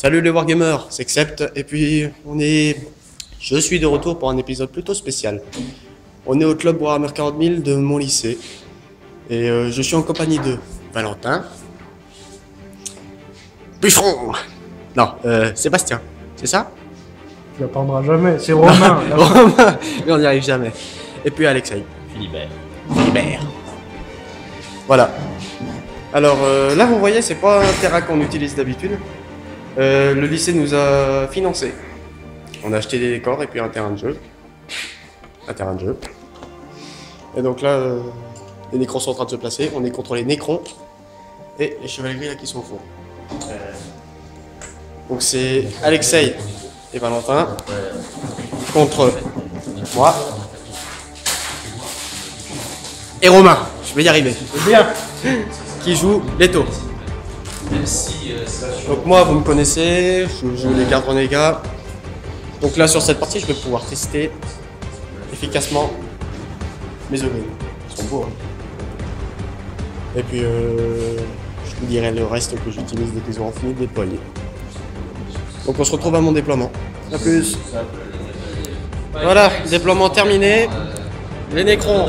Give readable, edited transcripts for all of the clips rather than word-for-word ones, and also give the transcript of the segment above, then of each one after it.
Salut les Wargamers, c'est Accept, et puis je suis de retour pour un épisode plutôt spécial. On est au club Warhammer 40 000 de mon lycée, et je suis en compagnie de Valentin, Bûcheron, non, Sébastien, c'est ça? Tu l'apprendras jamais, c'est Romain. Romain, mais on n'y arrive jamais. Et puis Alexei. Philibert. Voilà. Alors là, vous voyez, c'est pas un terrain qu'on utilise d'habitude. Le lycée nous a financé. On a acheté des décors et puis un terrain de jeu. Et donc là, les nécrons sont en train de se placer. On est contre les nécrons et les chevaliers gris là qui sont au fond. Donc c'est Alexei et Valentin contre moi et Romain. Je vais y arriver. Bien. Qui joue Leto. Donc moi, vous me connaissez, je joue les gardes renégats. Donc là, sur cette partie, je vais pouvoir tester efficacement mes ogres. Ils sont beaux, hein. Et puis, je vous dirai le reste que j'utilise dès qu'ils auront fini de déployer. Donc on se retrouve à mon déploiement. A plus. Voilà, déploiement terminé. Les nécrons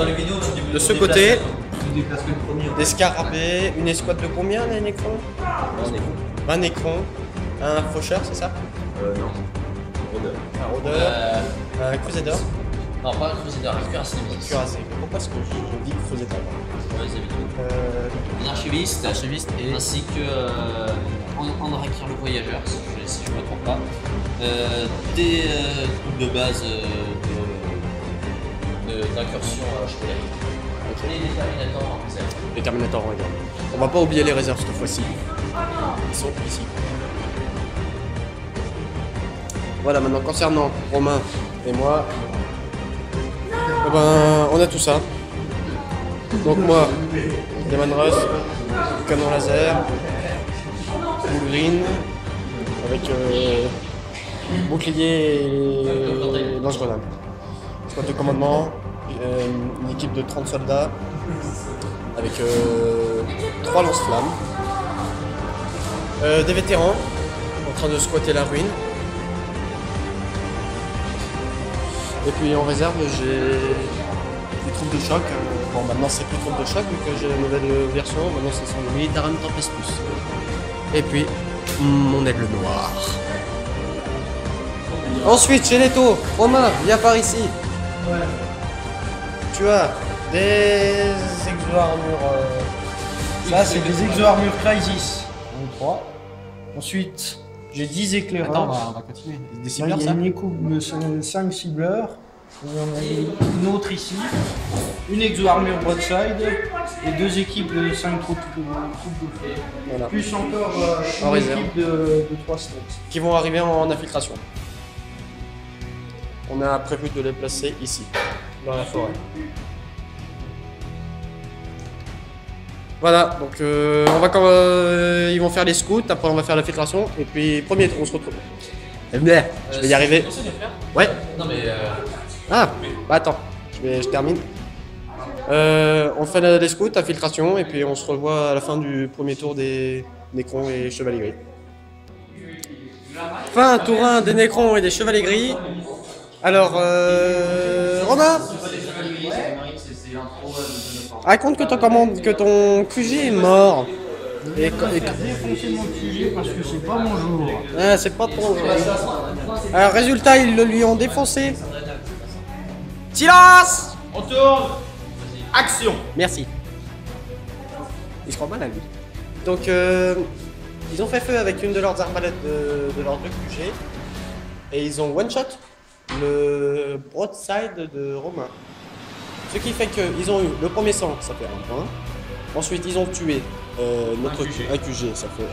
de ce côté. Des scarabées, une escouade de combien les nécrons? 20 nécrons. Un faucheur, c'est ça? Non. Un rôdeur. Un crusader. Non, pas un crusader, un cuirassé. Cuirassé. Pourquoi est-ce que je dis crusader? Un archiviste ainsi que Andrakir le voyageur, si je ne me trompe pas. Des troupes de base d'incursion chevalerie. Et les Terminators en réserve. Les Terminators en réserve. On va pas oublier les réserves cette fois-ci. Ils sont ici. Voilà, maintenant concernant Romain et moi, eh ben, on a tout ça. Donc moi, Demon Russ, canon laser, full green, avec bouclier et lance-grenade. Squad de commandement, une équipe de 30 soldats, avec 3 lance-flammes, des vétérans en train de squatter la ruine. Et puis en réserve, j'ai des troupes de choc. Bon, maintenant c'est plus troupes de choc vu que j'ai la nouvelle version. Maintenant ce sont les Militarum Tempestus. Et puis mon aigle noir. Ensuite, chez Leto, Romain, viens par ici. Ouais. Tu as des exo-armures. Ça, c'est des exo-armures Crisis. 3. Ensuite, j'ai 10 éclaireurs. Attends, on va continuer. Des Là, cibleurs, il y a ça? une équipe de 5 cibleurs. Il y en a une autre ici. Une exo-armure Broadside. Et 2 équipes de 5 troupes de feu. Voilà. Plus encore En une réserve. équipe de 3 slots. Qui vont arriver en infiltration. On a prévu de les placer ici, dans la forêt. Voilà, donc ils vont faire les scouts, après on va faire l'infiltration, et puis premier tour on se retrouve. Je vais y arriver. Ouais. Non mais Ah, bah attends, je termine. On fait les scouts, infiltration, et puis on se revoit à la fin du premier tour des nécrons et chevaliers gris. Fin, tour 1 des nécrons et des chevaliers gris. Alors, Romain, raconte que ton QG est mort. J'ai défoncé mon QG parce que c'est pas mon jour. Ah, c'est pas ton jour. Alors, résultat, ils le lui ont défoncé. Silence! on tourne. Action. Merci. Il se croit mal à lui. Donc, ils ont fait feu avec une de leurs arbalètes de leur QG. Et ils ont one-shot le broadside de Romain. Ce qui fait qu'ils ont eu le premier sang, ça fait 1 point. Ensuite, ils ont tué notre QG, ça fait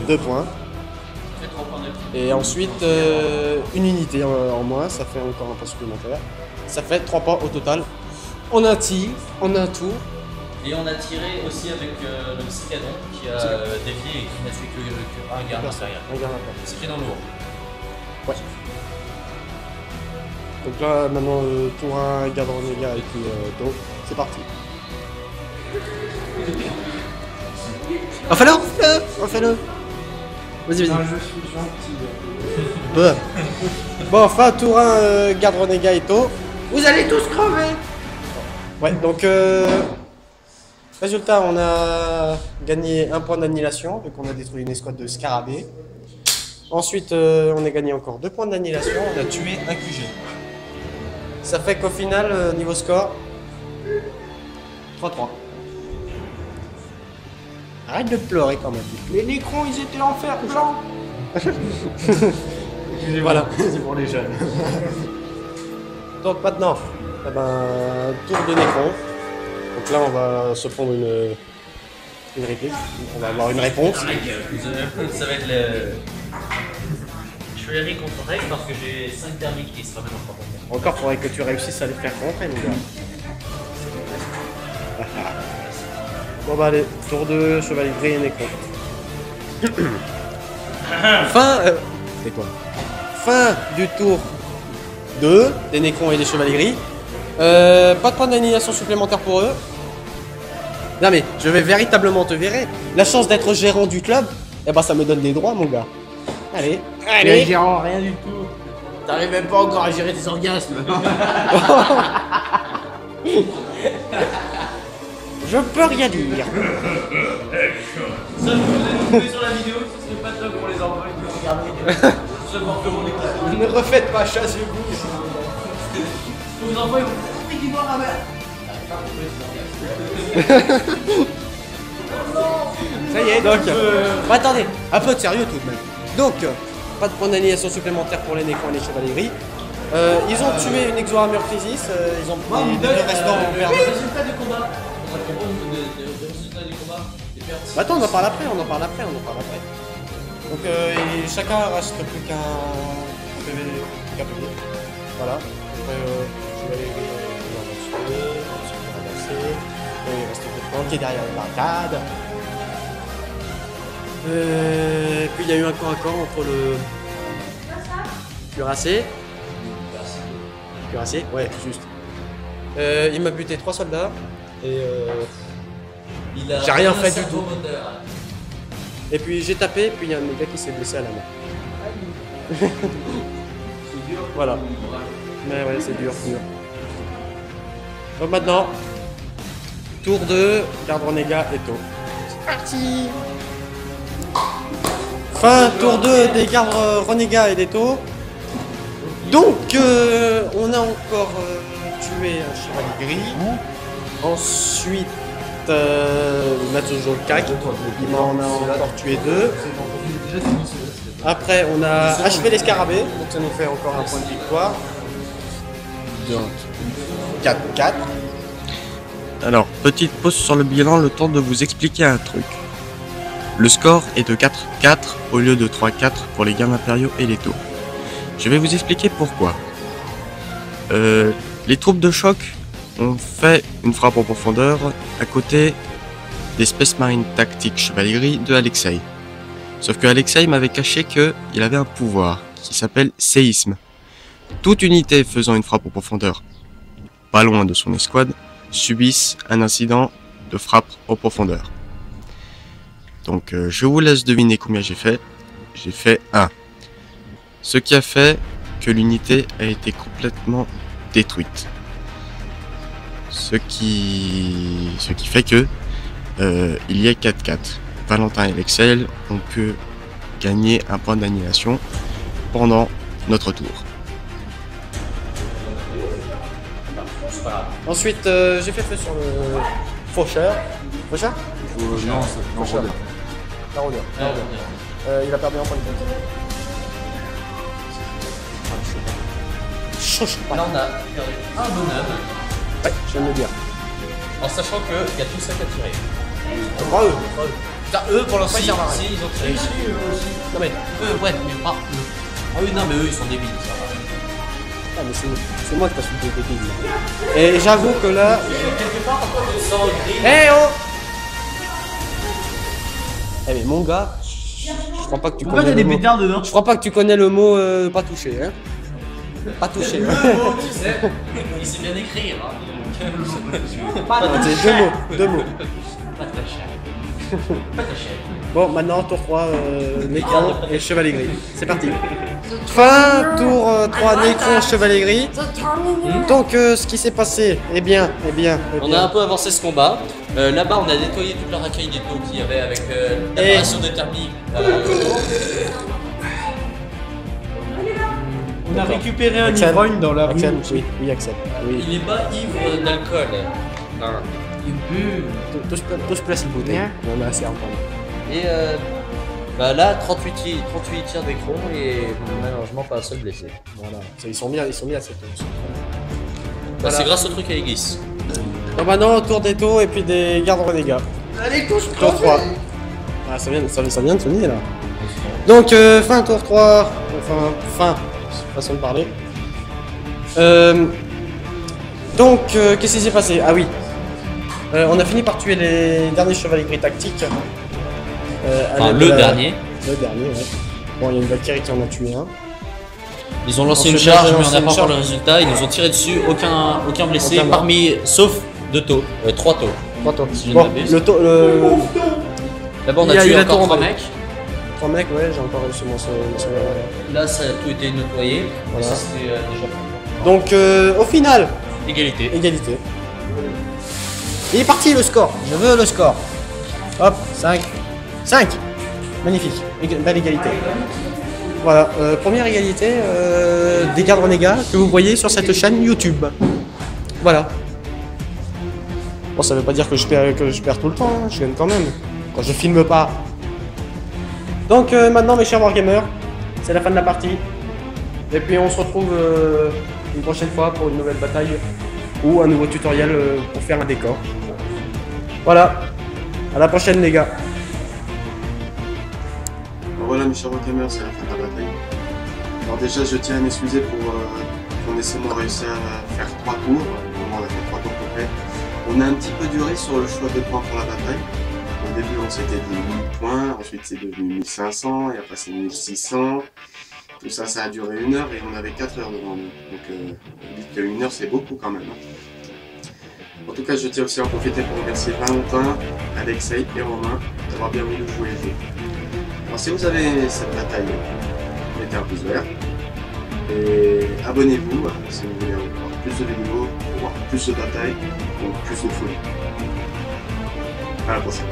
2 points. Et ensuite, une unité en moins, ça fait encore un point supplémentaire. Ça fait 3 points au total. On a un tir, on a un tour. Et on a tiré aussi avec le Psychadon qui a dévié et qui n'a tué que un garde inférieur. C'est qui est dans le lourd. Ouais. Donc là, maintenant, tour 1, garde renégat et puis donc, c'est parti. Refais-le. Vas-y, Non, vas-y. je suis gentil. Bon. Bon, fin tour 1, garde renégat Eto. Vous allez tous crever. Ouais, donc résultat, on a gagné un point d'annihilation, vu qu'on a détruit une escouade de scarabées. Ensuite, on a gagné encore 2 points d'annihilation, on a tué un QG. Ça fait qu'au final, niveau score, 3-3. Arrête de pleurer quand même. Les Nécrons, ils étaient en fer blanc. Voilà. C'est pour les jeunes. Donc maintenant, eh ben, tour de Nécron. Donc là, on va se prendre une réplique. On va avoir une réponse. Ça va être le. Je fais les contre règle parce que j'ai 5 thermiques qui se ramènent en 3 points. Encore, faudrait que tu réussisses à les faire rentrer, mon gars. Bon bah allez, tour 2, chevalier gris et Nécron. Fin... c'est quoi? Fin du tour 2, des Nécrons et des chevaliers gris. Pas de point d'annihilation supplémentaire pour eux. Non mais, je vais véritablement te virer. La chance d'être gérant du club, eh ben ça me donne des droits, mon gars. Allez, Les gérants, rien du tout. T'arrives même pas encore à gérer tes orgasmes. Je peux rien dire. Ça, je vous ai sur la vidéo, ce serait pas top pour les enfants qui regarder. Ce comportement d'équipe. Ne refaites pas chasse le goût. Vos enfants, ils vont mais qui doit la mère. Ça y est, donc. Bah, attendez, un peu de sérieux tout de même. Donc, pas de point d'annihilation supplémentaire pour les Nécrons et les chevaliers gris. Ils ont tué une Exo-Armor Crisis, ils ont pris des deux restants en perdant. Résultat du combat. On va comprendre le résultat du combat. Bah, attends, on en parle après. Donc, chacun reste plus qu'un PV. Voilà. Après, chevalier gris, on va avancer. Il reste quelqu'un qui est derrière les barricades. Puis il y a eu un corps à corps entre le cuirassé. Cuirassé, ouais, juste. Il m'a buté 3 soldats et j'ai rien fait du tout. Et puis j'ai tapé, puis il y a un gars qui s'est blessé à la main. Voilà. Mais ouais, c'est dur. Donc maintenant, tour 2, garde renégat et taux. C'est parti. Fin, tour 2 des gardes renégats et des taux. Donc, on a encore tué un chevalier gris. Ensuite, Matsujo Kak. Il en a encore tué 2. Après, on a achevé les scarabées. Donc, ça nous fait encore un point de victoire. Donc, 4-4. Alors, petite pause sur le bilan, le temps de vous expliquer un truc. Le score est de 4-4 au lieu de 3-4 pour les gardes impériaux et les taux. Je vais vous expliquer pourquoi. Les troupes de choc ont fait une frappe en profondeur à côté des Space Marine tactiques Chevalier Gris de Alexei. Sauf que Alexei m'avait caché qu'il avait un pouvoir qui s'appelle séisme. Toute unité faisant une frappe en profondeur pas loin de son escouade subissent un incident de frappe en profondeur. Donc je vous laisse deviner combien j'ai fait. J'ai fait 1. Ce qui a fait que l'unité a été complètement détruite. Ce qui fait que il y a 4-4. Valentin et Alexei ont pu gagner un point d'annihilation pendant notre tour. Ensuite, j'ai fait feu sur le faucheur. Faucheur? Non, c'est Faucheur. La rôdeur. Il a perdu un point de vie. Là, on a perdu un bonhomme, Ouais, je viens de le dire. en sachant qu'il y a tout ça qu'à tirer. Pas eux. Putain, eux, pour l'instant, ils Si, servent à rien. si, ils ont tiré. Non, mais, Ouais, mais pas eux. Ah oui, non, mais eux, ils sont débiles, ça va. ah, mais c'est moi qui passe le débile. Et j'avoue que là. Quelque part, pourquoi tu sens gris? Eh oh! Eh, mais mon gars, je crois pas que tu Pourquoi connais t'as le des mot. pétards dedans? Je crois pas que tu connais le mot pas touché, hein. Pas touché. Le mot, tu sais, il sait bien écrire. Hein. Pas de C'est deux mots. Pas très cher. Bon, maintenant, tour 3, Nécron et Chevalier Gris. C'est parti. Fin, tour 3, Nécron, Chevalier Gris. Donc, ce qui s'est passé, On a un peu avancé ce combat. Là-bas, on a nettoyé toute la racaille des taux qu'il y avait avec l'apparition de thermique. On a récupéré un Axel. ivrogne dans la rue. Axel, oui, Axel. Oui. Il n'est pas ivre d'alcool. Non. Touche place une bouteille. On en a assez à entendre. Et là, 38 tirs d'écran et malheureusement pas un seul blessé. Voilà. Ils sont mis à cette tour. Bah, c'est grâce au truc à Aegis. Donc maintenant, tour des taux et puis des gardes renégats. Allez, touche Tour 3. Ah, ça vient de sonner là. Donc, fin tour 3. Fin, façon de parler. Donc, qu'est-ce qui s'est passé? Ah oui. On a fini par tuer les derniers chevaliers gris tactiques. Le dernier. Le dernier, ouais. Bon, il y a une Valkyrie qui en a tué un. Ils ont lancé une Ensuite, charge, ils ont mais lancé on n'a une pas encore charge. le résultat. Ils nous ont tiré dessus, aucun blessé, Aucun mort. sauf 2 taux, 3 taux. 3 tours. Si je ne Bon, m'abuse. Il D'abord, on y a a eu tué la encore tour, 3 mais- mecs. 3 mecs, ouais, j'ai encore reçu mon Là, ça a tout été nettoyé. Voilà. Et ça, c'était déjà Donc, au final, égalité. égalité. Il est parti le score. Je veux le score. Hop, 5. 5. Magnifique. Belle égalité. Voilà, première égalité des gardes renégats que vous voyez sur cette chaîne YouTube. Voilà. Bon, ça veut pas dire que je perds tout le temps, hein. Je gagne quand même. Quand je filme pas. Donc maintenant, mes chers wargamers, c'est la fin de la partie. Et puis on se retrouve une prochaine fois pour une nouvelle bataille ou un nouveau tutoriel pour faire un décor. Voilà, à la prochaine les gars. Voilà mes chers gamers, c'est la fin de la bataille. Alors déjà je tiens à m'excuser pour qu'on ait seulement réussi à faire 3 tours. Vraiment on a fait 3 tours complets. On a un petit peu duré sur le choix de points pour la bataille. Au début on s'était dit 1000 points, ensuite c'est devenu 1500 et après c'est 1600. Tout ça, ça a duré 1 heure et on avait 4 heures devant nous. Donc dites que 1 heure c'est beaucoup quand même. En tout cas je tiens aussi à en profiter pour remercier Valentin, Alexei et Romain d'avoir bien voulu jouer le jeu. Alors si vous avez aimé cette bataille, mettez un pouce vert et abonnez-vous si vous voulez voir plus de vidéos, voir plus de batailles ou plus de folie. À la prochaine.